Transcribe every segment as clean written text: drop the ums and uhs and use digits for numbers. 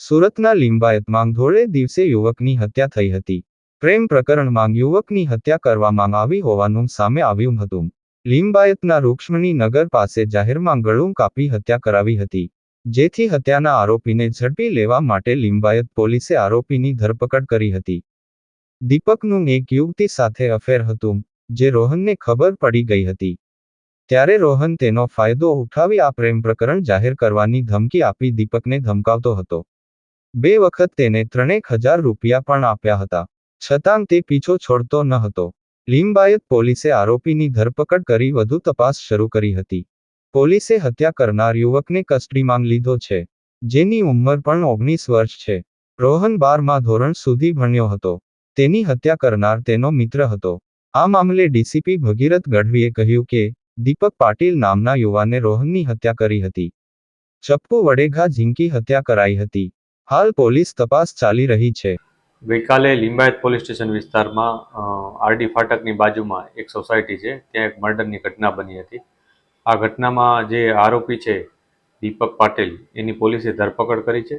સુરતના લિંબાયતમાં ધોળે દિવસે યુવકની હત્યા થઈ હતી. પ્રેમ પ્રકરણમાં યુવકની હત્યા કરવામાં આવી હોવાનું સામે આવ્યું હતું. લિંબાયતના રૂક્ષ્મણી નગર પાસે જાહેરમાં ગળું કાપી હત્યા કરાવી હતી. જેથી હત્યાના આરોપીને ઝડપી લેવા માટે લિંબાયત પોલીસે આરોપીની ધરપકડ કરી હતી. દીપકનું એક યુવતી સાથે અફેર હતું, જે રોહનને ખબર પડી ગઈ હતી. ત્યારે રોહન તેનો ફાયદો ઉઠાવી આ પ્રેમ પ્રકરણ જાહેર કરવાની ધમકી આપી દીપકને ધમકાવતો હતો. 2 વખત તેને 3,000 રૂપિયા પણ આપ્યા હતા. છતાં તે પીછો છોડતો ન હતો. લિંબાયત પોલીસે આરોપીની ધરપકડ કરી વધુ તપાસ શરૂ કરી હતી. પોલીસે હત્યા કરનાર યુવકને કસ્ટડીમાં લીધો છે, જેની ઉંમર પણ 19 વર્ષ છે. રોહન 12મા ધોરણ સુધી ભણ્યો હતો. તેની હત્યા કરનાર તેનો મિત્ર હતો. આ મામલે ડીસીપી ભગીરથ ગઢવીએ કહ્યું કે દીપક પાટીલ નામના યુવાને રોહનની હત્યા કરી હતી. ચપ્પુ વડે ઘા ઝીંકી હત્યા કરાઈ હતી. હાલ પોલીસ તપાસ ચાલી રહી છે. ગઈકાલે લિંબાયત પોલીસ સ્ટેશન વિસ્તારમાં આરડી ફાટકની બાજુમાં એક સોસાયટી છે, ત્યાં એક મર્ડરની ઘટના બની હતી. આ ઘટનામાં જે આરોપી છે દીપક પાટીલ, એની પોલીસે ધરપકડ કરી છે.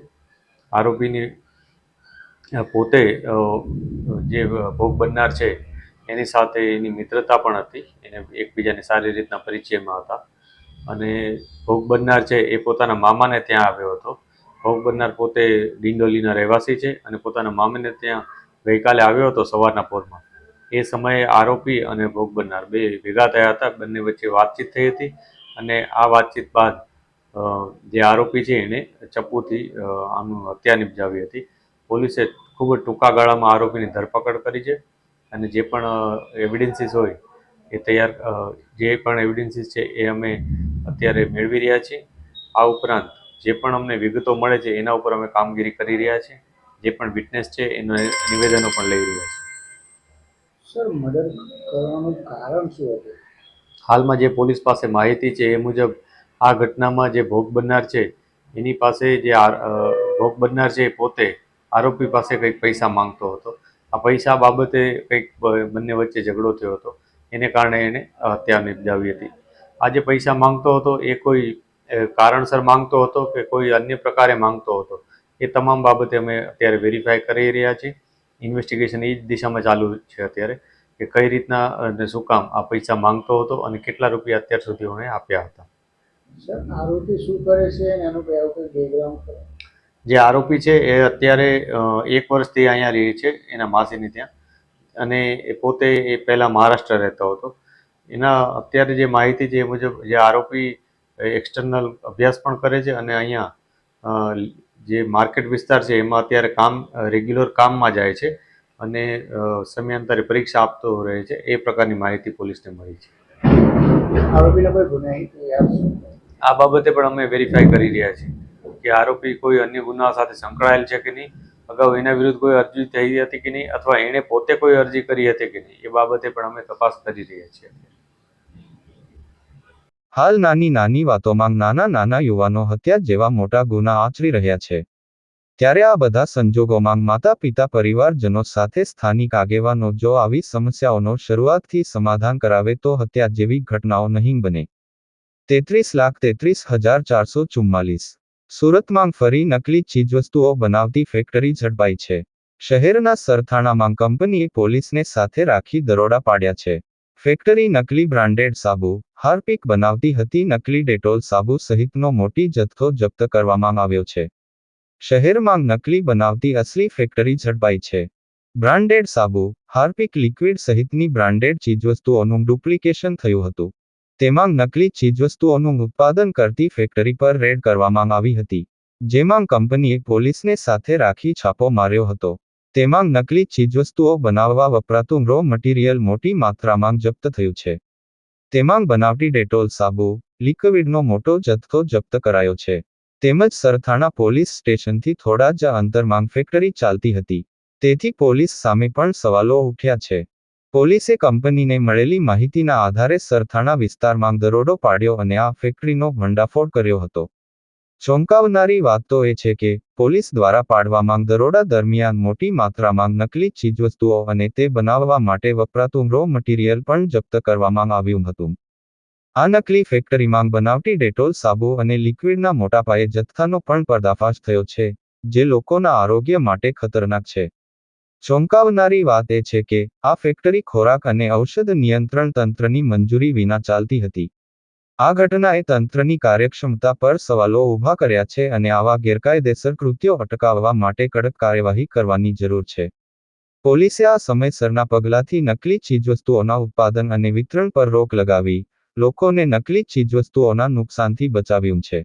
આરોપીની પોતે જે ભોગ બનનાર છે એની સાથે એની મિત્રતા પણ હતી. એને એકબીજાને સારી રીતના પરિચયમાં હતા. અને ભોગ બનનાર છે એ પોતાના મામાને ત્યાં આવ્યો હતો. ભોગ બનનાર પોતે ડિંડોલીના રહેવાસી છે અને પોતાના મામાને ત્યાં ગઈકાલે આવ્યો હતો સવારના પોરમાં. એ સમયે આરોપી અને ભોગ બનનાર બે ભેગા થયા હતા. બંને વચ્ચે વાતચીત થઈ હતી અને આ વાતચીત બાદ જે આરોપી છે એને ચપ્પુથી આનું હત્યા નિપજાવી હતી. પોલીસે ખૂબ જ ટૂંકા ગાળામાં આરોપીની ધરપકડ કરી છે અને જે પણ એવિડન્સીસ હોય એ જે પણ એવિડન્સીસ છે એ અમે અત્યારે મેળવી રહ્યા છીએ. આ ઉપરાંત જે પણ અમને વિગતો મળે છે એના ઉપર અમે કામગીરી કરી રહ્યા છીએ. જે પણ વિટનેસ છે એના નિવેદનો પણ લઈ રહ્યા છીએ. સર, મર્ડર કરવાનું કારણ શું હતું? હાલમાં જે પોલીસ પાસે માહિતી છે એ મુજબ આ ઘટનામાં જે ભોગ બનનાર છે એની પાસે જે ભોગ બનનાર છે એ પોતે આરોપી પાસે કંઈક પૈસા માંગતો હતો. આ પૈસા બાબતે કંઈક બંને વચ્ચે ઝઘડો થયો હતો, એને કારણે એને હત્યા નિપજાવી હતી. આ જે પૈસા માંગતો હતો એ કોઈ કારણસર માંગતો હતો કે કોઈ અન્ય પ્રકારે માંગતો હતો, એ તમામ બાબતે અમે અત્યારે વેરીફાઈ કરી રહ્યા છીએ. ઇન્વેસ્ટિગેશન એ જ દિશામાં ચાલુ છે અત્યારે કે કઈ રીતના અને શું કામ આ પૈસા માંગતો હતો અને કેટલા રૂપિયા અત્યાર સુધી અમે આપ્યા હતા. સર, આરોપી શું કરે છે અને એનું કોઈ બેકગ્રાઉન્ડ છે? જે આરોપી છે એ અત્યારે 1 વર્ષથી અહીંયા રહે છે એના માસીની ત્યાં, અને એ પોતે પહેલાં મહારાષ્ટ્ર રહેતો હતો. એના અત્યારે જે માહિતી છે એ મુજબ જે આરોપી એક્સટર્નલ અભ્યાસ પણ કરે છે અને અહીંયા જે માર્કેટ વિસ્તાર છે એમાં અત્યારે રેગ્યુલર કામમાં જાય છે અને સમયાંતરે પરીક્ષા આપતો રહે છે. એ પ્રકારની માહિતી પોલીસને મળી છે. આરોપીને કોઈ ગુનાહિત આ બાબતે પણ અમે વેરીફાઈ કરી રહ્યા છીએ કે આરોપી કોઈ અન્ય ગુના સાથે સંકળાયેલ છે કે નહીં, અગાઉ એના વિરુદ્ધ કોઈ અરજી થઈ હતી કે નહીં, અથવા એણે પોતે કોઈ અરજી કરી હતી કે નહીં, એ બાબતે પણ અમે તપાસ કરી રહ્યા છીએ. હાલ નાની વાતોમાં નાના યુવાનો હત્યા જેવા મોટા ગુના આચરી રહ્યા છે. ત્યારે આ બધા સંજોગોમાં માતા પિતા પરિવારજનો સાથે સ્થાનિક આગેવાનો જો આવી સમસ્યાઓનો શરૂઆતથી સમાધાન કરાવે તો હત્યા જેવી ઘટનાઓ નહીં બને. 33,33,444. સુરતમાં ફરી નકલી ચીજવસ્તુઓ બનાવતી ફેક્ટરી ઝડપાઈ છે. શહેરના સરથાણામાં કંપનીએ પોલીસને સાથે રાખી દરોડા પાડ્યા છે. ફેક્ટરી નકલી બ્રાન્ડેડ સાબુ, હાર્પિક બનાવતી હતી. નકલી ડેટોલ સાબુ સહિતનો મોટી જથ્થો જપ્ત કરવામાં આવ્યો છે. શહેરમાં નકલી બનાવતી અસલી ફેક્ટરી ઝડપાઈ છે. બ્રાન્ડેડ સાબુ, હાર્પિક લિક્વિડ સહિતની બ્રાન્ડેડ ચીજવસ્તુઓનું ડુપ્લિકેશન થયું હતું. તેમાં નકલી ચીજવસ્તુઓનું ઉત્પાદન કરતી ફેક્ટરી પર રેડ કરવામાં આવી હતી, જેમાં કંપનીએ પોલીસને સાથે રાખી છાપો માર્યો હતો. તેમાં નકલી ચીજવસ્તુઓ બનાવવા વપરાતું રો મટીરિયલ મોટી માત્રામાં જપ્ત થયું છે. તેમાં બનાવટી ડેટોલ સાબુ, લિક્વિડનો મોટો જથ્થો જપ્ત કરાયો છે. તેમજ સરથાણા પોલીસ સ્ટેશનથી થોડા જ અંતરમાં ફેક્ટરી ચાલતી હતી, તેથી પોલીસ સામે પણ સવાલો ઉઠ્યા છે. પોલીસે કંપનીને મળેલી માહિતીના આધારે સરથાણા વિસ્તારમાં દરોડો પાડ્યો અને આ ફેક્ટરીનો ભંડાફોડ કર્યો હતો. ચોંકાવનારી વાત તો એ છે કે પોલીસ દ્વારા પાડવામાં દરોડા દરમિયાન મોટી માત્રામાં નકલી ચીજવસ્તુઓ અને તે બનાવવા માટે વપરાતું રો મટીરિયલ પણ જપ્ત કરવામાં આવ્યું હતું. આ નકલી ફેક્ટરીમાં બનાવટી ડેટોલ સાબુ અને લિક્વિડના મોટા પાયે જથ્થાનો પણ પર્દાફાશ થયો છે. જે લોકોના આરોગ્ય માટે ખતરનાક છે. ચોંકાવનારી વાત એ છે કે આ ફેક્ટરી ખોરાક અને ઔષધ નિયંત્રણ તંત્રની મંજૂરી વિના ચાલતી હતી. આ ઘટનાએ તંત્રની કાર્યક્ષમતા પર સવાલો ઊભા કર્યા છે અને આવા ગેરકાયદેસર કૃત્યો અટકાવવા માટે કડક કાર્યવાહી કરવાની જરૂર છે. પોલીસે આ સમયસરના પગલાંથી નકલી ચીજવસ્તુઓના ઉત્પાદન અને વિતરણ પર રોક લગાવી લોકોને નકલી ચીજવસ્તુઓના નુકસાનથી બચાવ્યું છે.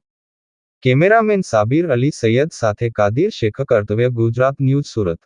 કેમેરામેન સાબિર અલી સૈયદ સાથે કાદિર શેખ, કર્તવ્ય ગુજરાત ન્યૂઝ, સુરત.